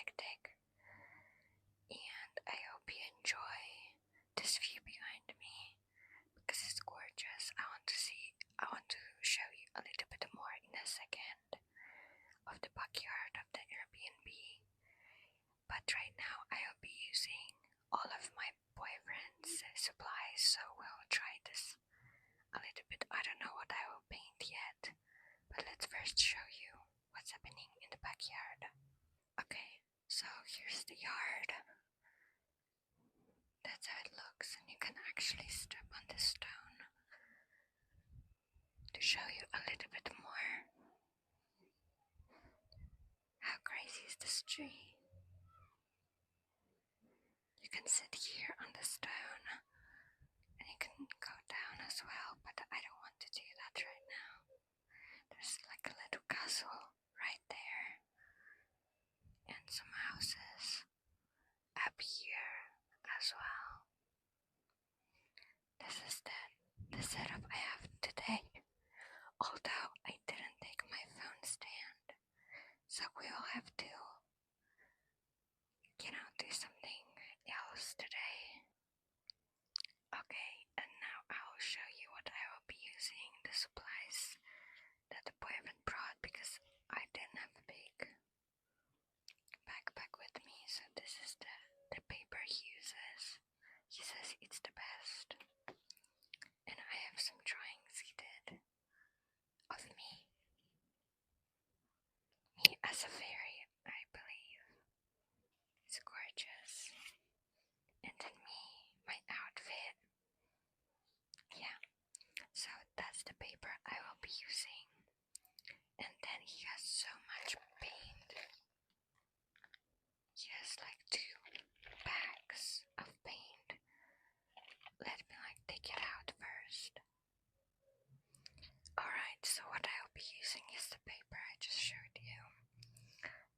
hectic. And I hope you enjoy this view behind me because it's gorgeous. I want to show you a little bit more in a second of the backyard of the Airbnb. But right now I will be using all of my boyfriend's supplies, so we'll try this a little bit. I don't know what I will paint yet, but let's first show you what's happening in the backyard. Okay, so here's the yard. That's how it looks, and you can actually step on this stone to show you a little bit more. How crazy is this tree? You can sit here on the stone, and you can go down as well, but I don't want to do that right now. There's like a little castle right there, and some houses up here as well. This is the setup I have today, although I didn't take my phone stand, so we'll have to, do something else today. Okay, and now I'll show you what I will be using, the supplies that the boyfriend brought, because I didn't have a big backpack with me, so this is the paper he uses. He says it's the best. And I have some drawings he did of me. Me as a fairy, I believe. It's gorgeous. And then me, my outfit. Yeah, so that's the paper I will be using. And then he has so much paint. He has like 2 bags of paint. Let me take it out first. Alright, so what I will be using is the paper I just showed you.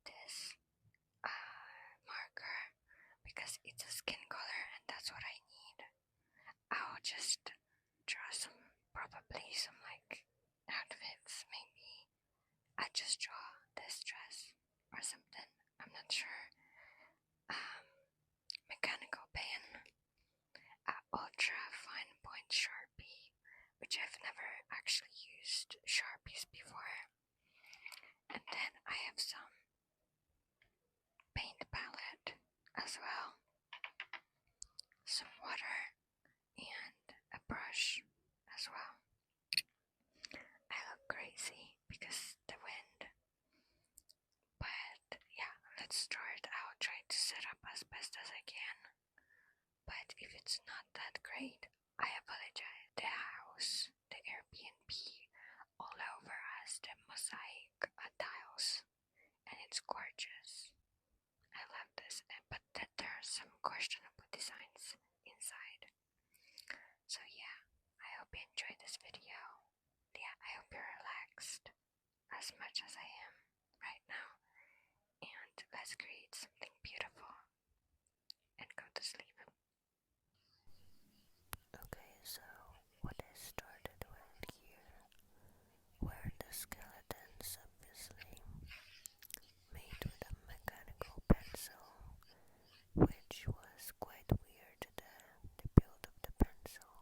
This marker, because it's a skin color and that's what I need. I'll just draw probably some outfits, maybe. I just draw this dress or something, I'm not sure. Mechanical pen, ultra fine point Sharpie, which I've never actually used Sharpies before. And then I have some paint palette as well, some water, and a brush as well. I look crazy because the wind, but yeah, let's start. I'll try to set up as best as I can, but if it's not that great, I apologize. The house, the Airbnb, all over has the mosaic tiles, and it's gorgeous. I love this, but there are some questionable designs inside. So yeah, I hope you enjoyed this video. Yeah, I hope you're relaxed as much as I am right now. And let's create something beautiful and go to sleep. Okay, so what I started with here were the skeletons, obviously, made with a mechanical pencil, which was quite weird, the build of the pencil.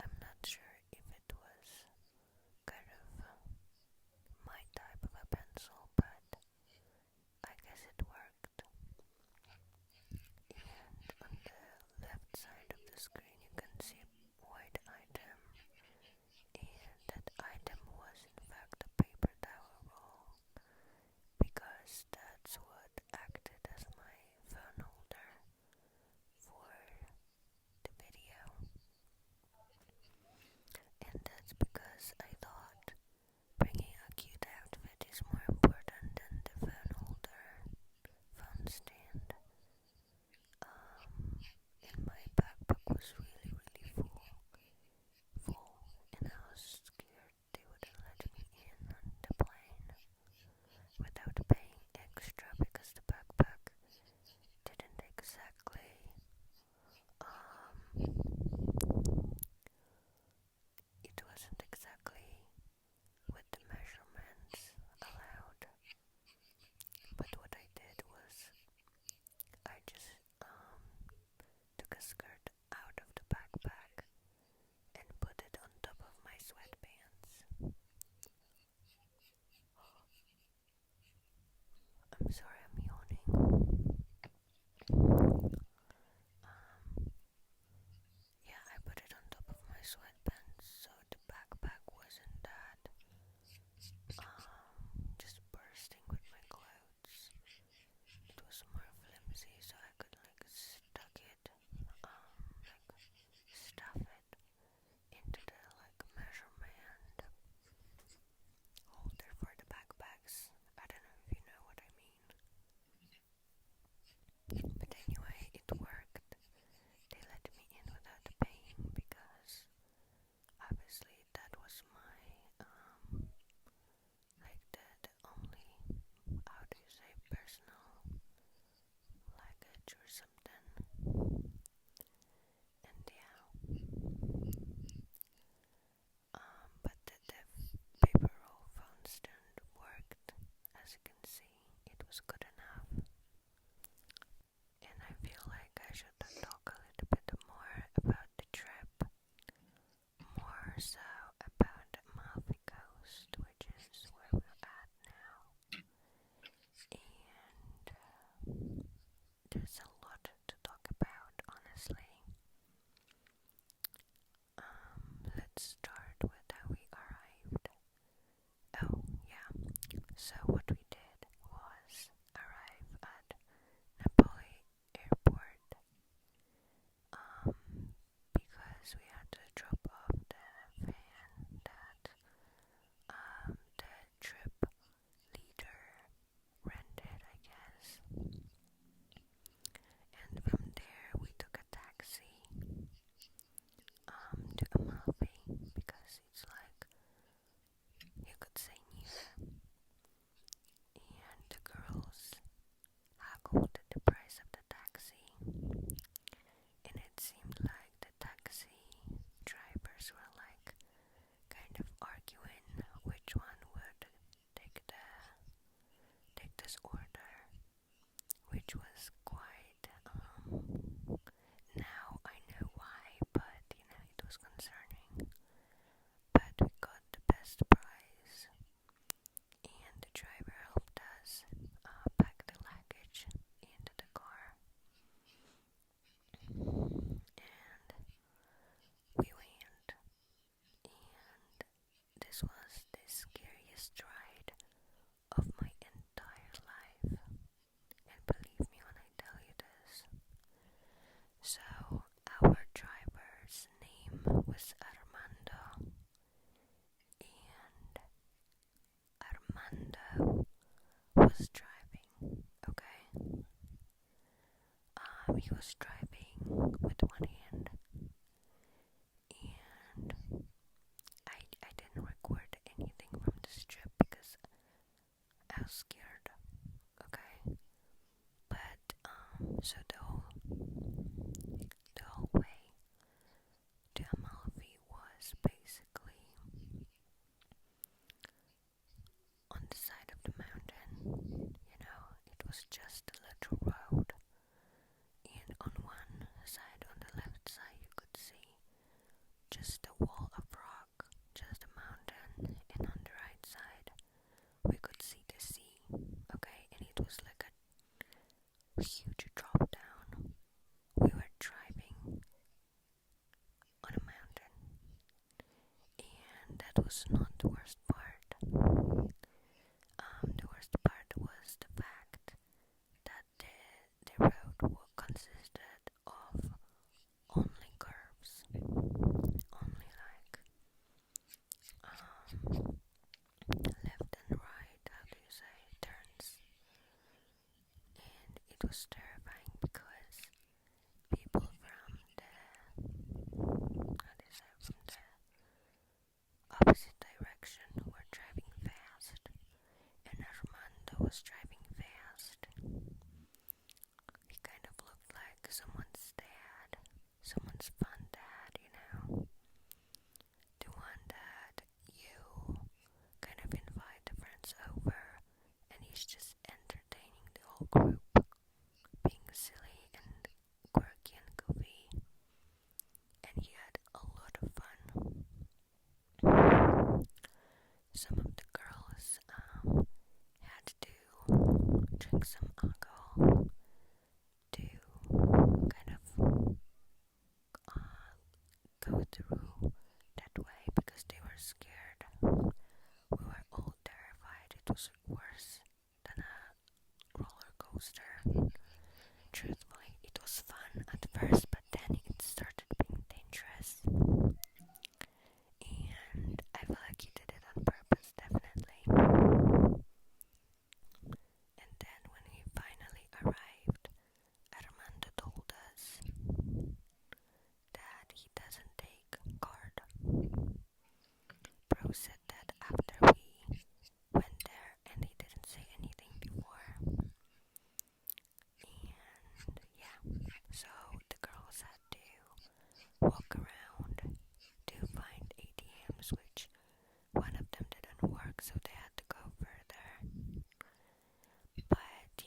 I'm not sure if it was kind of my type of a pencil, but I guess it worked. or so about Amalfi Coast, which is where we're at now. And there's a lot to talk about, honestly. Let's start with how we arrived. Oh, yeah. So what we did was arrive at Napoli Airport because we had to drop off the van that the trip leader rented, I guess. And from there we took a taxi to Amalfi because it's like, you could say, near. And the girls haggled the price of the taxi, and it seemed like the taxi drivers were like kind of arguing which one would take this order, which was quite now I know why, but it was concerning. But we got the best price, and the driver helped us pack the luggage into the car, and we went, and this was the scariest ride of my entire life, and believe me when I tell you this. So our driver's name was Armando, and Armando was driving, okay? He was driving with one hand, and I didn't record anything from this trip because I was scared, okay? But so the whole way to Amalfi was basically on the side of the mountain. It was just a little road, and on one side, on the left side, you could see just a wall of rock, just a mountain, and on the right side we could see the sea, okay? And it was like a huge drop down. We were driving on a mountain, and that was not the worst part. The worst part was the fact that the road consisted of only curves, only like left and right, how do you say, turns. And it was terrifying because people from the opposite direction were driving fast, and Armando was driving fast. He kind of looked like someone's dad, someone's fun dad, the one that you kind of invite the friends over, and he's just entertaining the whole group, being silly and quirky and goofy, and he had a lot of fun. Some of the girls had to drink some alcohol to kind of go through that way because they were scared. We were all terrified. It was worse than a roller coaster. Truthfully, it was fun at first, but then it started being dangerous. And I feel like he did it on purpose, definitely. And then when we finally arrived, Armando told us that he doesn't take card. Bro said that after we went there, and he didn't say anything before. And yeah, so the girls had to walk around to find ATMs, which one of them didn't work, so they had to go further. But at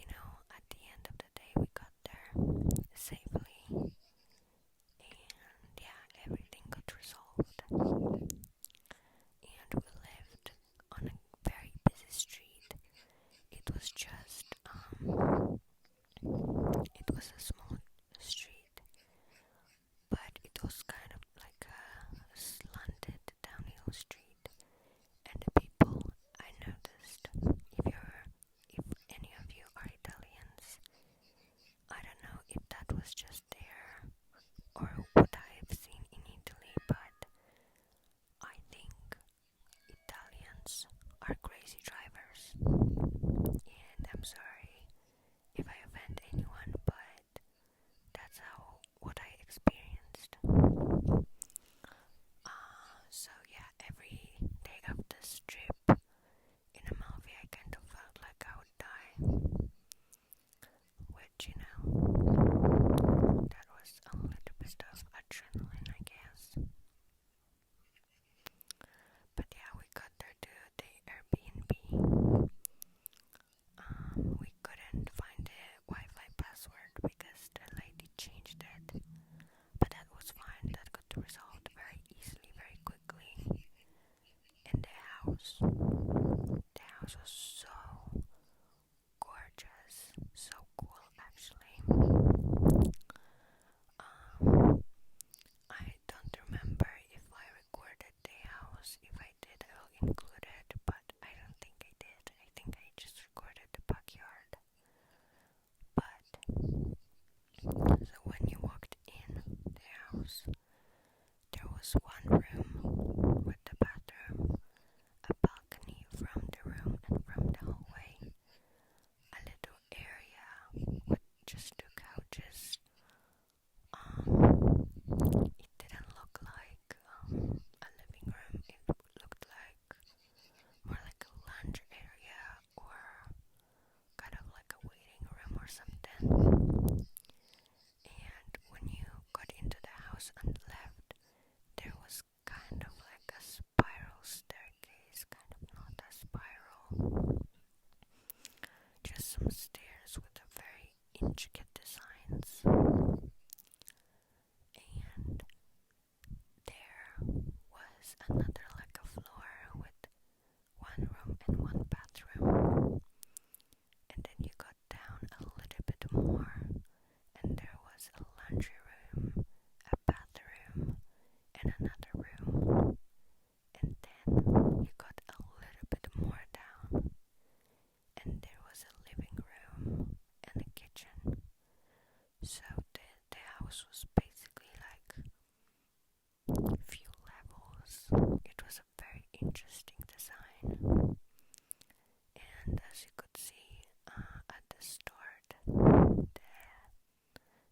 the end of the day, we got there safely, and yeah, everything got resolved. included, but I don't think I did. I think I just recorded the backyard. But so when you walked in the house, there was one room with the bathroom, a balcony from the room and from the hallway, a little area with just two couches. It didn't look like a living room. It looked like more like a lounge area or kind of like a waiting room or something. And when you got into the house on the left, there was kind of like a spiral staircase, kind of not a spiral, just some stairs with a very intricate designs. And there was another like a floor with one room and one bathroom. And then you got down a little bit more, and there was a laundry room, a bathroom, and another room. And then you got a little bit more down, and there was a living room and a kitchen. So the house was basically like few levels. It was a very interesting design. And as you could see at the start,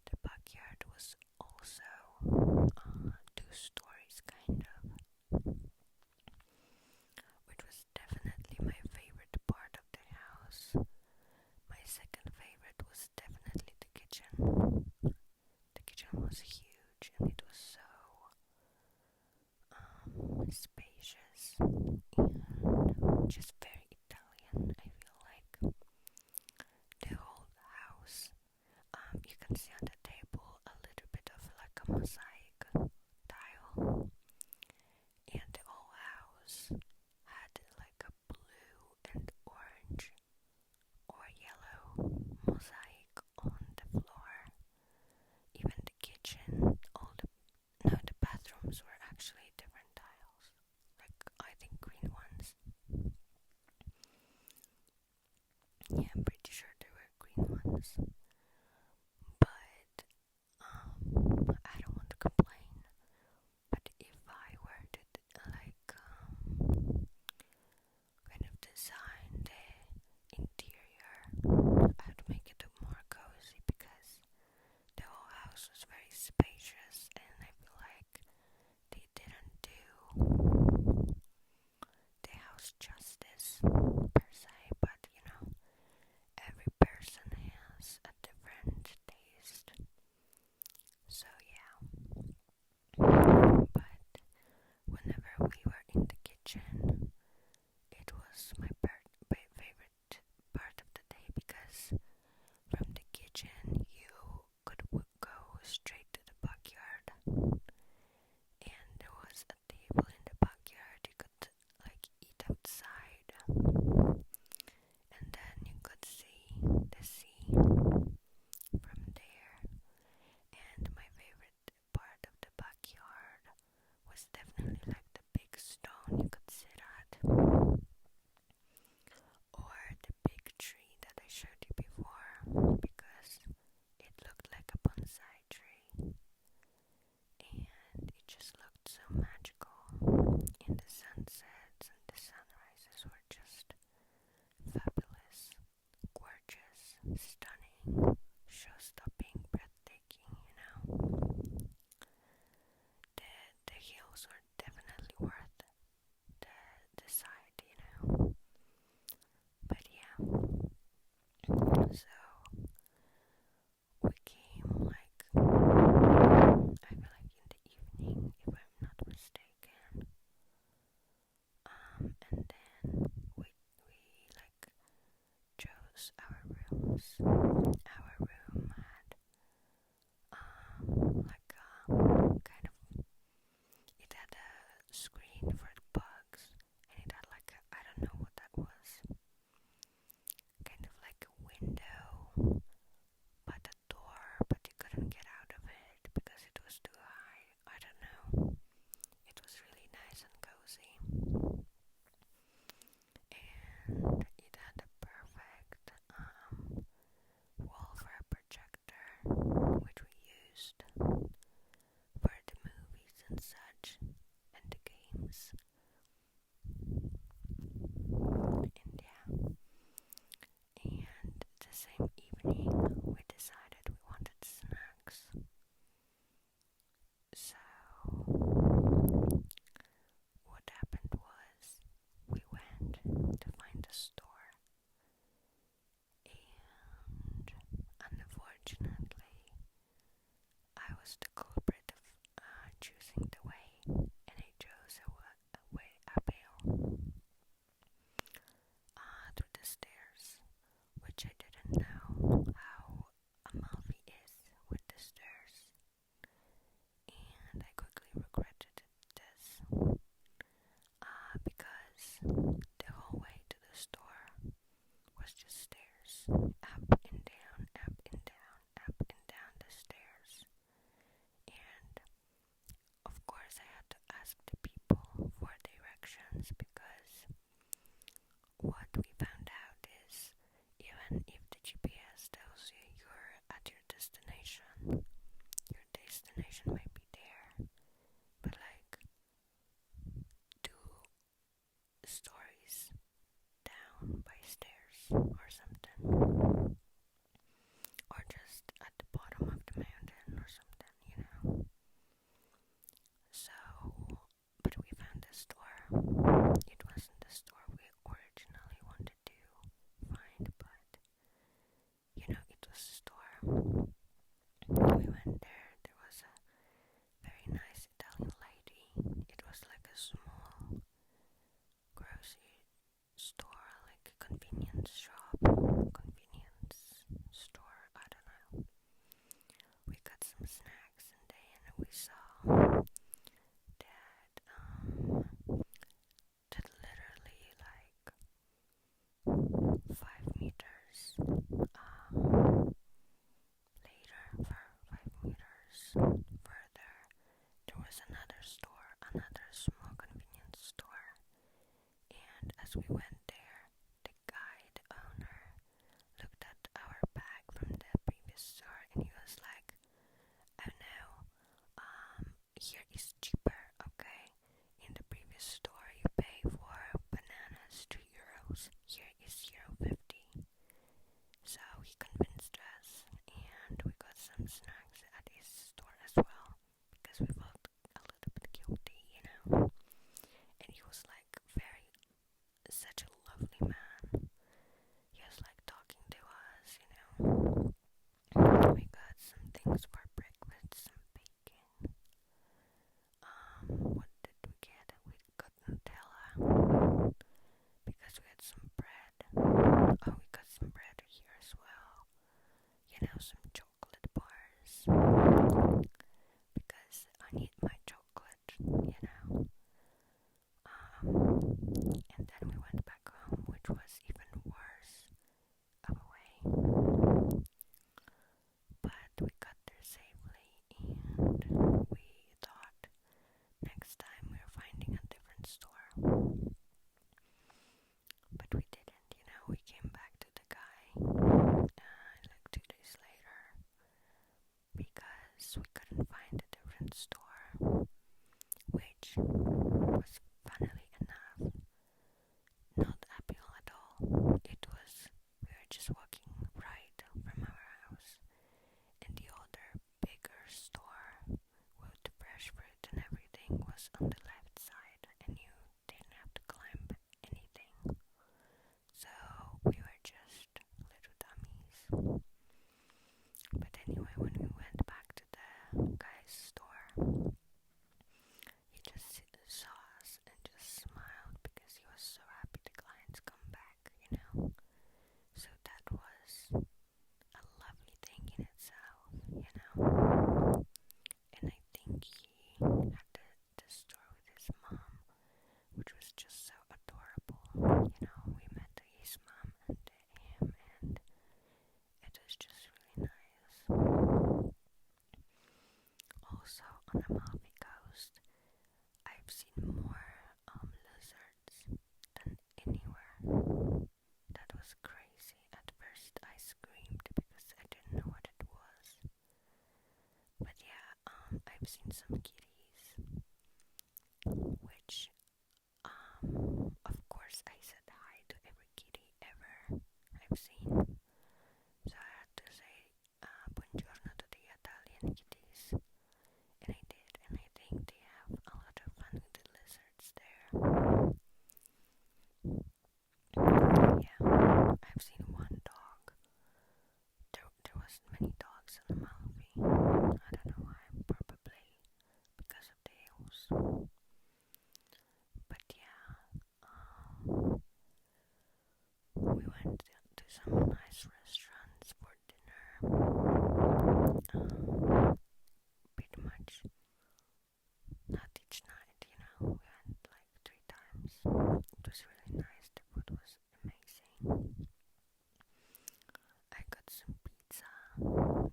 the backyard was also 2 stories kind of, which was definitely my favorite part of the house. My second favorite was definitely the kitchen. The kitchen was huge and it was so spacious and just very Italian. I feel like the whole house. You can see on the table a little bit of like a mosaic tile, and the whole house had like a blue and orange or yellow mosaic on the floor. Even the kitchen, the bathrooms were actually different tiles, like I think green ones. stories down by stairs or something, or just at the bottom of the mountain or something, you know. So, but we found a store. It wasn't the store we originally wanted to find, but you know, it was a store. We went there. There was a very nice Italian lady. It was like a small grocery store, like a convenience shop, convenience store. I don't know. We got some snacks and then we saw that literally like 5 meters later, for 5 meters further, there was another store, another small convenience store. And as we went there, the guy, the owner, looked at our bag from the previous store and he was like, "Oh no, here is cheaper, okay? In the previous store you pay for bananas 2 euros. Here is €0.50. So he convinced us and we got some snacks at his store as well because we felt a little bit guilty, you know. And he was like such a lovely man. He was like talking to us, you know. We got some things for breakfast, some bacon. What did we get? We got Nutella because we had some bread. Oh, we got some bread here as well. You know, some chocolate bars because I need my chocolate, you know. And then we went back home, which was even worse of a way. But we got there safely, and we thought next time we were finding a different store. But we didn't, you know. We came back to the guy like 2 days later because we couldn't find a different store, which was funnily enough not Apple at all. It was, we were just walking right from our house, and the other bigger store with the fresh fruit and everything was on the left side, and you didn't have to climb anything. So we were just little dummies. But anyway, when we went back to the guy's store, he just saw us and just smiled because he was so happy the clients come back, you know. So that was a lovely thing in itself, you know. And I think he had the store with his mom, which was just so adorable. You know, we met his mom and him, and it was just really nice. Also, on Amalfi Coast, I've seen more lizards than anywhere. That was crazy. At first I screamed because I didn't know what it was. But yeah, I've seen some kitties, which of course I said hi to every kitty ever I've seen. So I had to say buongiorno to the Italian kitties. And I did, and I think they have a lot of fun with the lizards there. Yeah, I've seen one dog. There wasn't many dogs on Amalfi. I don't know why, probably because of the hills. But yeah, we went to some nice restaurants for dinner. Pretty much not each night, you know. We went like 3 times. It was really nice. The food was amazing. I got some pizza and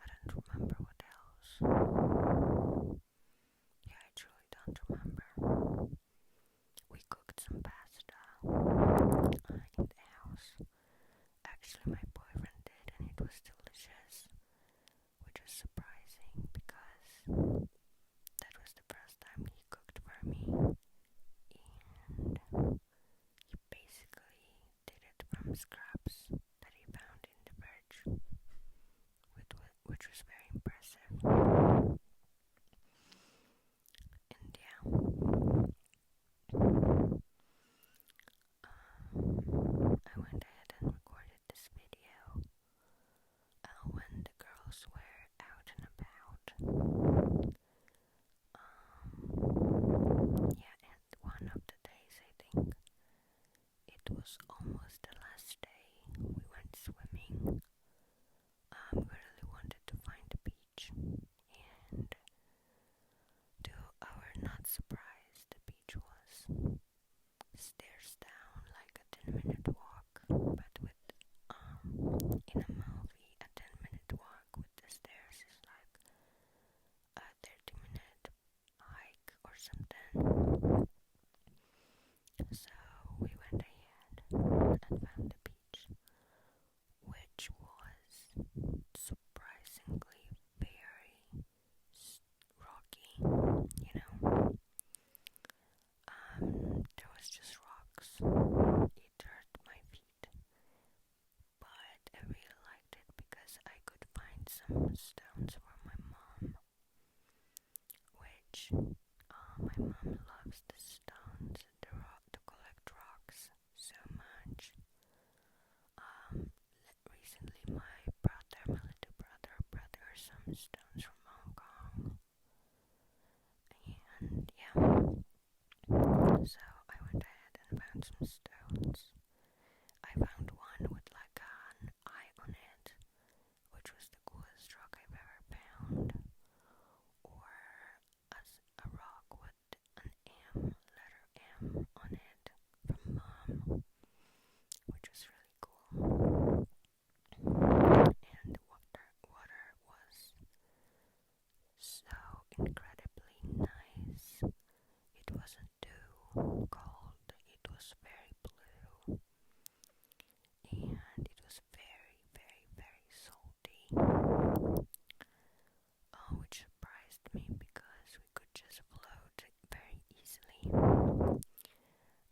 I don't remember what else. Yeah, I truly don't remember. We cooked some pasta in the house. Actually, my boyfriend did, and it was delicious, which was surprising because that was the first time he cooked for me. my mom loves the stones, to collect rocks so much. Recently my little brother, brought her some stones from Hong Kong. And yeah, so I went ahead and found some stones. I found one with like an eye on it, which was the coolest rock I've ever found. Or as a rock with an M, letter M on it from mom, which was really cool. And the water was so incredibly nice. It wasn't too cold, it was very blue, and it was very, very, very salty. Which surprised me because we could just float very easily.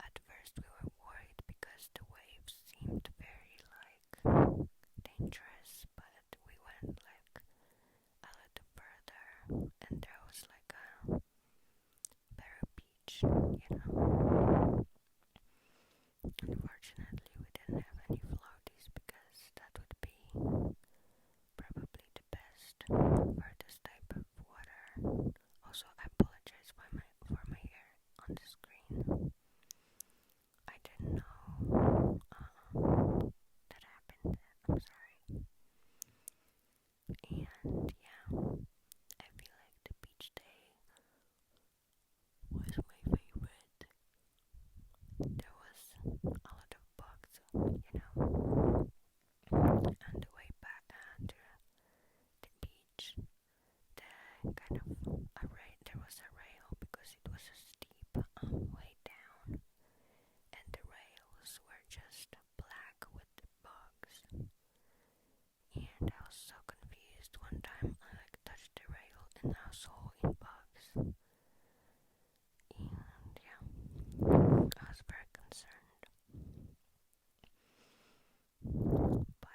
At first we were worried because the waves seemed very dangerous, but we went like a little further and there was like a better beach, Unfortunately we didn't have any floaties because that would be probably the best for this type of water. Also, I apologize for my hair on the screen. I didn't know that happened. I'm sorry. And yeah, I feel like the beach day was my favorite. There was a lot of bugs, on the way back to the beach. There was a rail because it was a steep way down, and the rails were just black with the bugs. And I was so confused. One time I touched the rail and I was all in bugs. And yeah, I was very concerned. But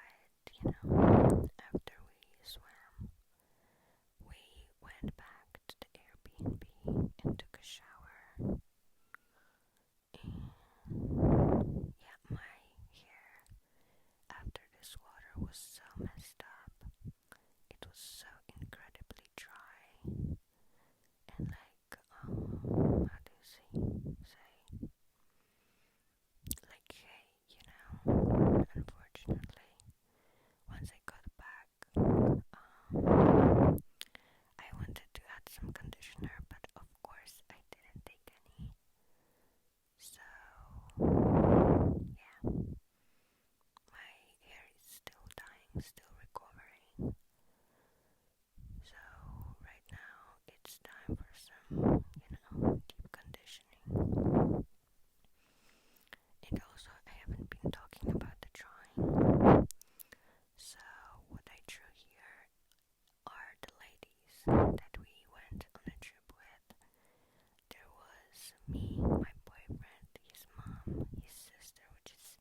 after we swam, we went back to the Airbnb and took a shower. And yeah, my hair after this water was so messed up. It was so incredibly dry and how do you say like hay, Unfortunately, once I got back, I wanted to add some conditioner, but of course I didn't take any. So yeah, my hair is still dying, still recovering. So right now it's time for some, deep conditioning. And also I haven't been talking about the drawing. So what I drew here are the ladies that we went on a trip with. There was me, my boyfriend, his mom, his sister, which is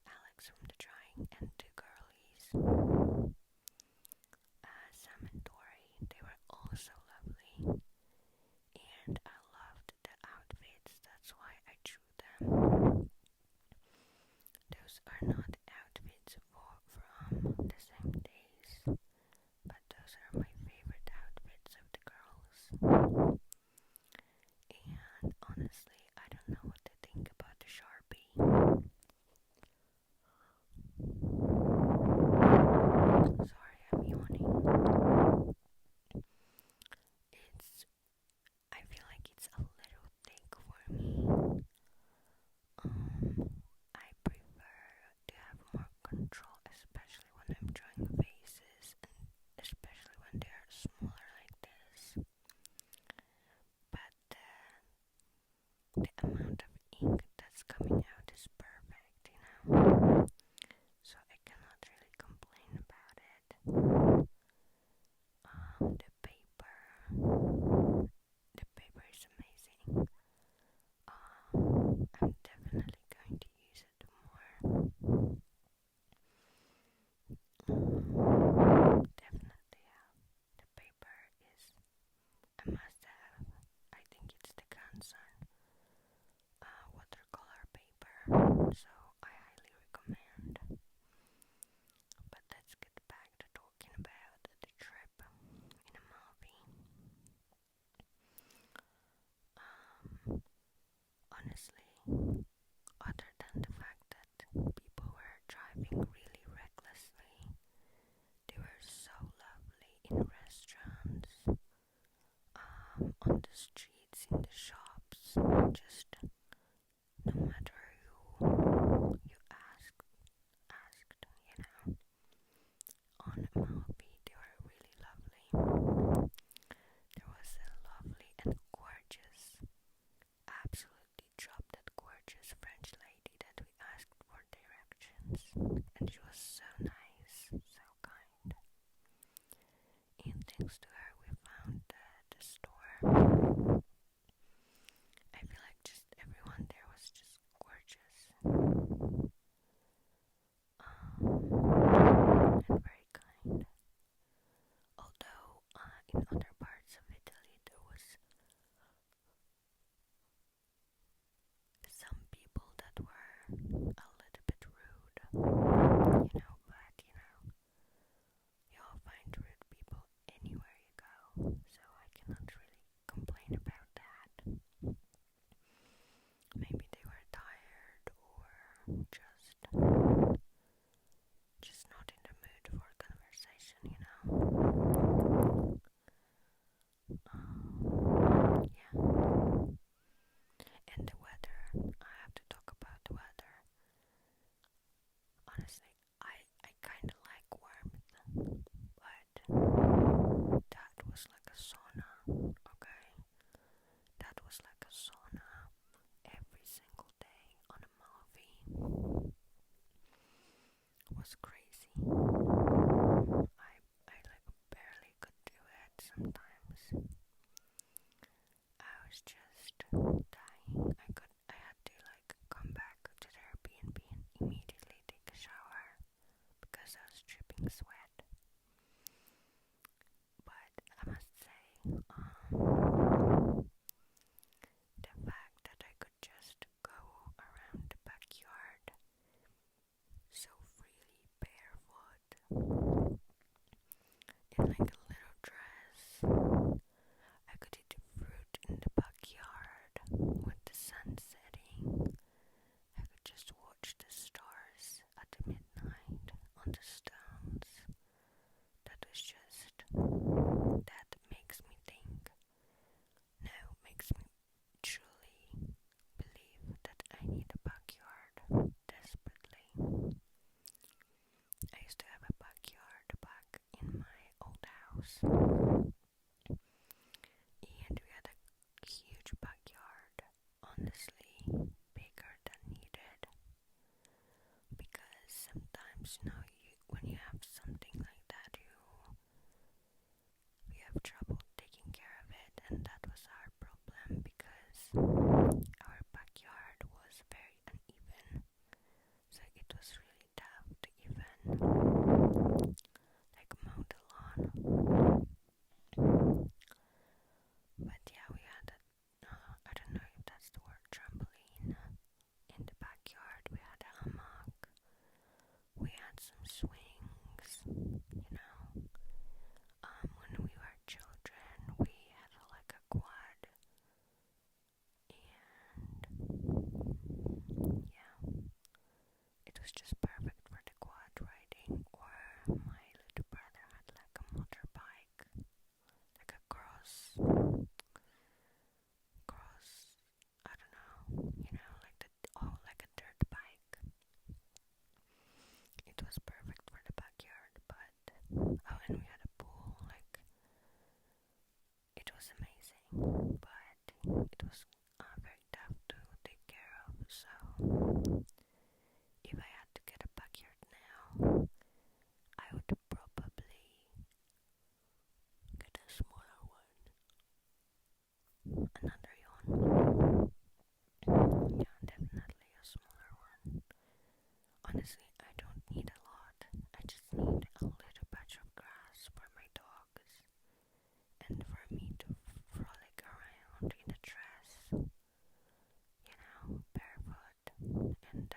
Alex from the drawing, and two girlies, Sam and Dory. They were all so lovely, and I loved the outfits. That's why I drew them. Those are not outfits from the same days, but those are my favorite outfits of the girls. And honestly, I honestly, other than the fact that people were driving really recklessly, they were so lovely in restaurants, on the streets, in the shops, just no matter who you asked, on Malfi, they were really lovely. There was a lovely and gorgeous, absolutely drop dead gorgeous French lady that we asked for directions, and she was so nice, so kind. And thanks to her, we found the store. I feel like just everyone there was just gorgeous, and very kind. Although in other parts of Italy there was some people that were a little bit rude, but you all find rude people anywhere you go, so I cannot really complain about that. Maybe they were tired or just not in the mood for conversation. Yeah. And the weather, I have to talk about the weather. Honestly, I kind of like warmth, but that was like a sauna, okay? That was like a sauna every single day on Amalfi. It was crazy. I like barely could do it sometimes. I was just dying. I had to like come back to the Airbnb and immediately take a shower because I was dripping sweat. But I must say, the fact that I could just go around the backyard so freely barefoot in like a little dress, I could eat fruit in the backyard with the sun setting. I could just watch the stars at midnight on the stones. That makes me think. Now makes me truly believe that I need a backyard desperately. I used to have a backyard back in my old house, and we had a huge backyard, honestly bigger than needed, because sometimes when you have something like that, you have trouble taking care of it, and that was our problem because our backyard was very uneven, so it was really tough to even like mow the lawn. But yeah, we had I don't know if that's the word, trampoline in the backyard. We had a hammock. We had some swings, when we were children, we had like a quad, and yeah, it was just perfect for the quad riding. Or my little brother had like a motorbike, like a I don't know, like a dirt bike. It was perfect for the backyard, and we had a pool, like, it was amazing, but it was very tough to take care of, so if I had to get a backyard now, I would probably get a smaller one, another yawn. Yeah, definitely a smaller one. Honestly, I don't need a lot. I just need a little patch of grass for my dogs and for me to frolic around in a dress, barefoot, and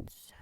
So